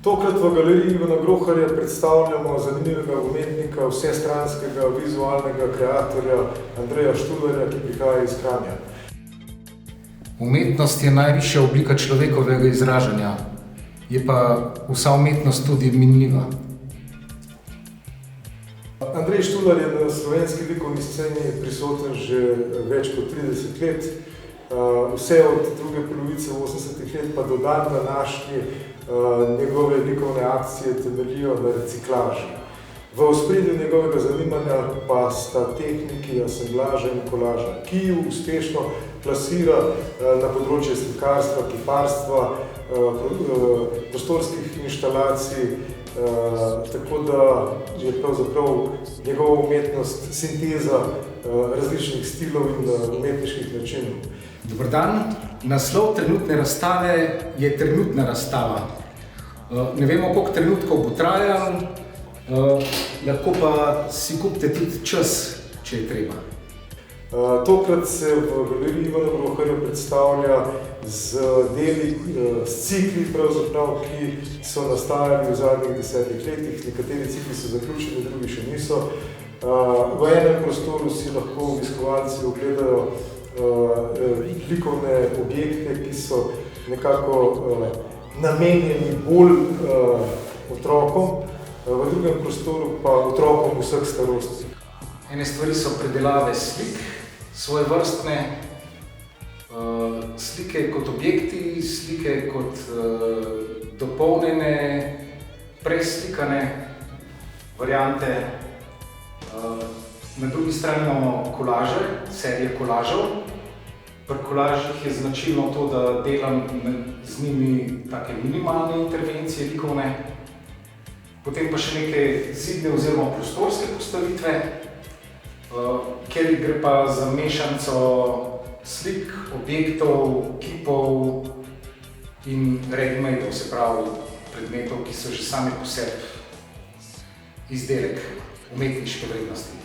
Tokrat v galeriji Ivana Groharja predstavljamo zanimivega umetnika, vsestranskega vizualnega kreatorja Andreja Štularja, ki prihaja iz Kranja. Umetnost je najvišja oblika človekovega izražanja, je pa vsa umetnost tudi minljiva. Andrej Štular je na slovenski likovni sceni prisoten že več kot 30 let. Vse od druge polovice 80-ih let pa do dan današnji njegove likovne akcije temeljijo na reciklaži. V ospredju njegovega zanimanja pa sta tehniki asemblaža in kolaža, ki ju uspešno plasira na področje slikarstva, kiparstva, prostorskih inštalacij, tako da je pravzaprav njegova umetnost sinteza različnih stilov in umetniških načinov. Dober dan, naslov trenutne razstave je trenutna razstava. Ne vemo, koliko trenutkov bo trajal, lahko pa si kupite tudi čas, če je treba. Tokrat se v galeriji Ivana Groharja predstavlja z deli, s cikli pravzaprav, ki so nastajali v zadnjih 10 letih. Nekateri cikli so zaključeni, drugi še niso. V enem prostoru si lahko obiskovalci ogledajo likovne objekte, ki so nekako namenjeni bolj otrokom, v drugem prostoru pa otrokom vseh starosti. Ene stvari so predelave slik, svojevrstne slike kot objekti, slike kot dopolnjene, preslikane variante. Na drugi strani imamo kolaže, serije kolažev. Pri kolažih je značilno to, da delam z njimi take minimalne intervencije likovne, potem pa še neke zidne oziroma prostorske postavitve, kjer gre pa za mešanico slik, objektov, kipov in ready-madeov, se pravi predmetov, ki so že sami po sebi izdelek umetniške vrednosti.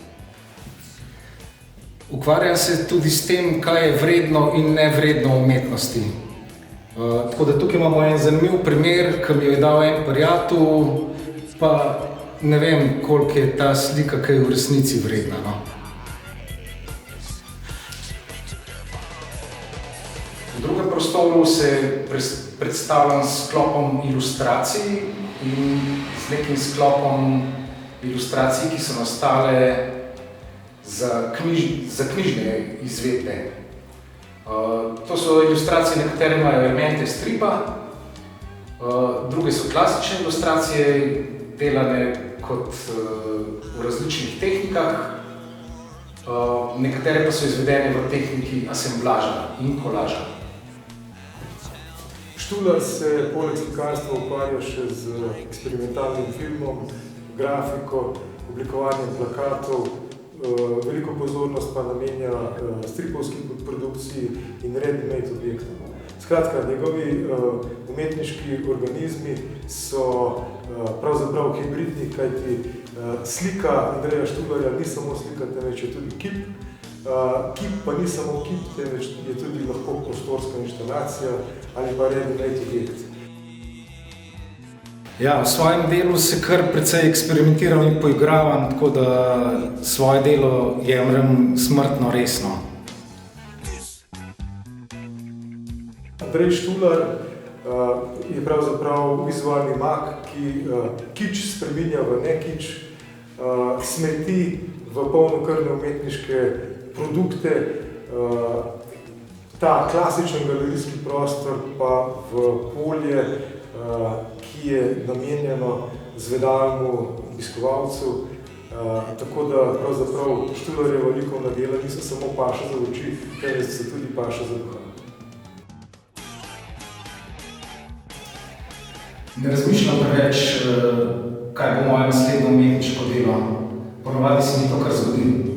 Ukvarjam se tudi s tem, kaj je vredno in nevredno umetnosti. Tako da tukaj imamo en zanimiv primer, ki mi jo je dal en prijatelj, pa ne vem, koliko je ta slika, ki je v resnici vredna. No. V drugem prostoru se predstavljam s sklopom ilustracij in z nekim sklopom ilustracij, ki so nastale za knjižne izvedbe. To so ilustracije, na katere imajo elemente stripa, druge so klasične ilustracije, delane kot v različnih tehnikah, nekatere pa so izvedene v tehniki asemblaža in kolaža. Štular se poleg slikarstva ukvarja še z eksperimentalnim filmom, grafiko, oblikovanjem plakatov, veliko pozornost pa namenja stripovski produkciji in ready-made objektom. Skratka, njegovi umetniški organizmi so pravzaprav hibridni, kajti slika Andreja Štularja ni samo slika, temveč je tudi kip. Kip pa ni samo kip, temveč je tudi lahko prostorska inštalacija ali pa ready-made objekt. Ja, v svojem delu se kar precej eksperimentiram in poigravam, tako da svoje delo jemljem smrtno resno. Andrej Štular je pravzaprav vizualni mag, ki kič spreminja v nekič, smeti v polnokrvne umetniške produkte, ta klasičen galerijski prostor pa v polje, ki je namenjeno zvedavemu obiskovalcu, tako da pravzaprav Štularjeva likovna dela niso samo paša za oči, temveč so tudi paša za duha. Ne razmišljam preveč, kaj bo moje naslednje umetniško delo. Ponavadi se mi to kar zgodi.